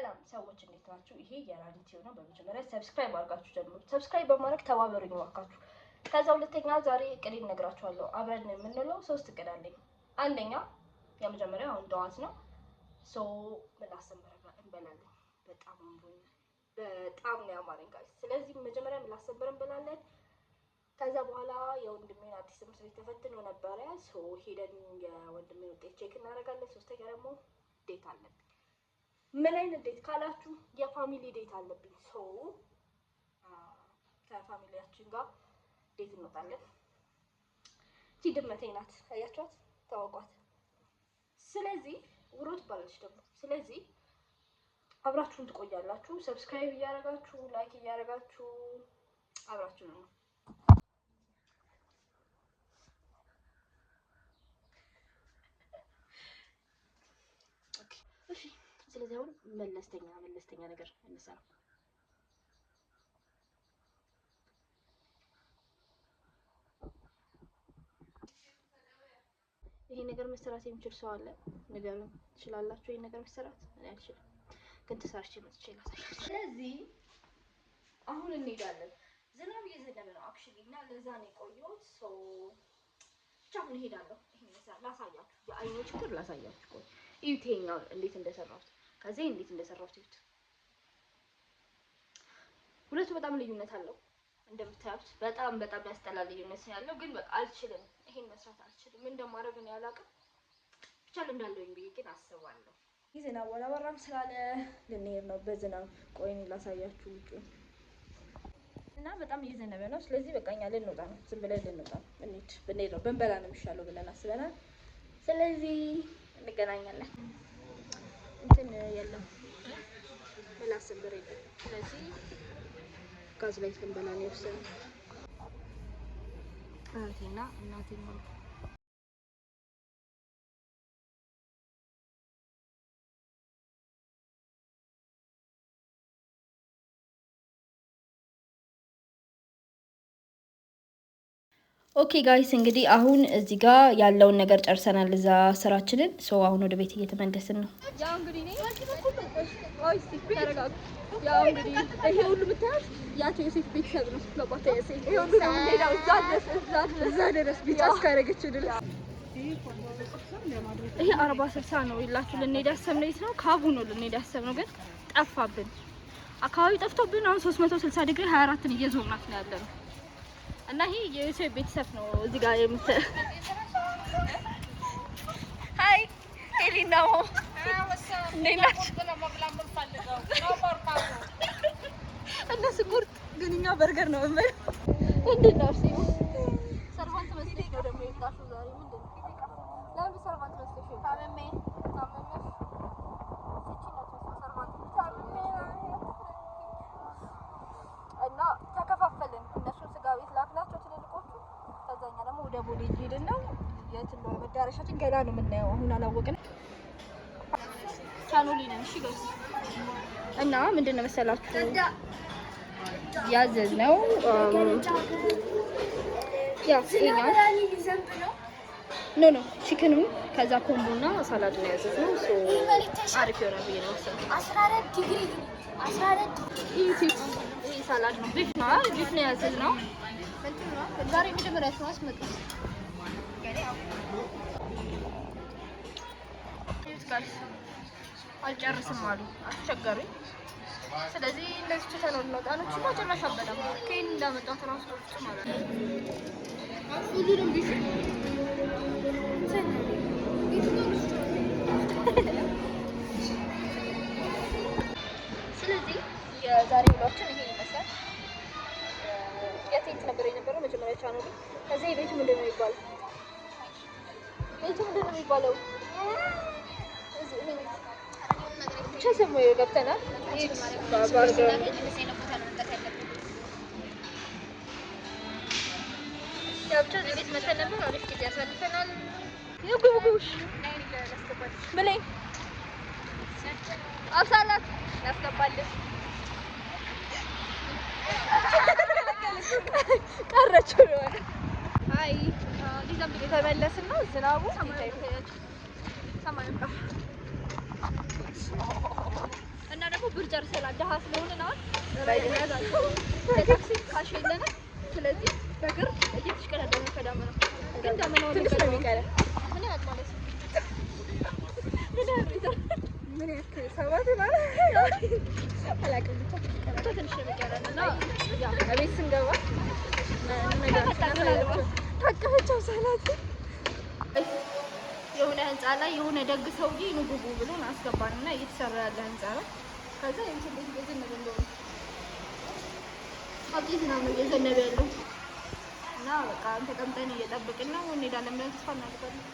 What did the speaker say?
ሰላም ሰዎች እንዴት ናችሁ? ይሄ የራኒቲው ነው። በመጀመሪያ ሰብስክራይብ አድርጋችሁ ጀምሩ። ሰብስክራይብ በማድረግ ተባበሩኝ እባካችሁ። ከዛ ሁለተኛ ዛሬ እቅዴን እነግራችኋለሁ። አብረን የምንለው 3 እቅድ አለኝ። አንደኛ የመጀመሪያው አሁን ጠዋት ነው። ምን አሰምረን እንበላለን። በጣም ነው ያማረኝ ጋር። ስለዚህ መጀመሪያ ምን አሰምረን እንበላለን። ከዛ በኋላ የወንድሜን አዲስ ትምህርት ቤት ተፈትኖ ነበረ። ሄደን የወንድሜን ውጤት ቼክ እናደርጋለን። ሶስተኛ ደግሞ ዴት አለብኝ። ምን አይነት ዴት ካላችሁ የፋሚሊ ዴት አለብኝ። ከፋሚሊያችን ጋር ዴት እንወጣለን። እቺ ድመቴ ናት፣ አያችኋት? ታወቋት። ስለዚህ ውሮ ትባላለች ደግሞ። ስለዚህ አብራችሁን ትቆያላችሁ። ሰብስክራይብ እያደረጋችሁ ላይክ እያደረጋችሁ አብራችሁን ነው። እሺ ስለዚህ አሁን መለስተኛ ነገር እንሰራ። ይሄ ነገር መሰራት የሚችል ሰው አለ? ንገሩኝ። ትችላላችሁ? ይሄ ነገር መሰራት እኔ አልችልም፣ ግን ተሰርቼ መጥቼ ላሳያችሁ። ስለዚህ አሁን እንሄዳለን። ዝናብ እየዘነበ ነው አክቹሊ እና ለዛ ነው የቆየሁት። ብቻ አሁን እሄዳለሁ። ይሄን መስራት ላሳያችሁ። የአይኑ ችግር ላሳያችሁ። ቆይ እዩት፣ ይሄኛው እንዴት እንደሰራሁት ከዚህ እንዴት እንደሰራሁት እዩት። ሁለቱ በጣም ልዩነት አለው እንደምታዩት። በጣም ያስጠላ ልዩነት ያለው፣ ግን በቃ አልችልም። ይሄን መስራት አልችልም። ምን እንደማደርግ ነው ያላቅም። ብቻ ልምዳለሁኝ ብዬ ግን አስባለሁ። ዝናብ ወላወራም ስላለ ልንሄድ ነው በዝናብ። ቆይ ላሳያችሁ ውጪ እና በጣም እየዘነበ ነው። ስለዚህ በቃ እኛ ልንወጣ ነው። ዝም ብለን ልንወጣ ነው። ብንሄድ ነው ብንበላ ነው የሚሻለው ብለን አስበናል። ስለዚህ እንገናኛለን። እንትን የለም ምላስ ብር የለም። ስለዚህ ጋዝ ላይ ልንበላ ነው የወሰነው። እህቴና እናቴ ማለት ኦኬ ጋይስ እንግዲህ አሁን እዚህ ጋር ያለውን ነገር ጨርሰናል። እዛ ስራችንን አሁን ወደ ቤት እየተመለስን ነው። ያው እንግዲህ ይሄ ሁሉ የምታዩት ያቸው የሴት ቤተሰብ ነው። ለቋታ የሴት ይሄ ሁሉ ነው ሌላው እዛ ድረስ ቢጫ እስካደረገችው ድረስ ይሄ 40-60 ነው ይላችሁ። ልንሄድ ያሰብነው የት ነው? ካቡ ነው ልንሄድ ያሰብነው፣ ግን ጠፋብን። አካባቢ ጠፍቶብን አሁን 360 ዲግሪ 24ን እየዞርናት ነው ያለነው። እና ይሄ የዩሴፍ ቤተሰብ ነው። እዚህ ጋር ሃይ ኤሊና እነሱ ቁርጥ ግን እኛ በርገር ነው የምንበላው። ምንድን ነው እሺ? ሰርቫንት መስለሽ ነው ደግሞ የወጣሽው ዛሬ? ምንድን ነው? ለምን ሰርቫንት መስለሽ? ታመሜ እና ተከፋፈልን። እነሱ ስጋ ቤት ላክናቸው ትልልቆቹ። ከዛኛ ደግሞ ወደ ቦሌ ሄድን ነው። የት ነው መዳረሻችን? ገና ነው የምናየው፣ አሁን አላወቅንም። ቻኖሊ ነን። እሺ ጋይስ እና ምንድን ነው መሰላችሁ ያዘዝነው ያው ኖ ቺክኑ ከዛ ኮምቦና ሳላድ ነው ያዘዝነው። አሪፍ ይሆናል ብዬ ነው የወሰንኩት። 14 ዲግሪ ይሄ ሳላድ ነው። ቢፍ ነው ያዘዝነው። ዛሬ መጀመሪያ ነው አስመጣው አልጨርስም አሉ፣ አስቸገሩኝ። ስለዚህ እንደዚህ ተሰነው እንወጣ ነው። እቺ ማጨረሻ በደም ከእኔ እንዳመጣው ትራንስፖርት ማለት ነው። ሁሉንም ቢፍ ስለዚህ የዛሬ ውሏችን ይሄ ይመስላል። የት ነበር የነበረው መጀመሪያ ቻናሉ። ከዚህ ቤቱ ምንድን ነው የሚባለው? ብቻ ሰሞ ገብተናል። ብቻ እዚህ ቤት መተን ነበር። አሪፍ ጊዜ ያሳልፈናል። ጉብጉሽ ብለኝ አብሳላት ያስገባልን ቀረችው ነው። አይ ዲዛም እየተመለስን ነው። ዝናቡ ሰማይ ነው። እና ደግሞ ጨርሰናል። ደሃ ስለሆንን አሁን ለታክሲ ካሽ የለንም። ስለዚህ በእግር እየተሽቀዳደምን ከዳመና ግን ዳመናው ትንሽ ነው የሚቀረን። ምን ያህል ማለት ነው? ምን ያክል 7 ማለት አላውቅም። ብቻ ትንሽ ነው የሚቀረን እና ያው እቤት ስንገባ ታቀፈቻው ሰላት የሆነ ህንፃ ላይ የሆነ ደግ ሰውዬ ንጉቡ ብሎን አስገባንና እየተሰራ ያለ ህንፃ ነው። ከዛ እንትን እየዘነበ እንደሆነ አጥቂት ነው እየዘነበ ያለው እና በቃ ተቀምጠን እየጠበቅን ነው። እንሄዳለን ብለን ተስፋ እናደርጋለን።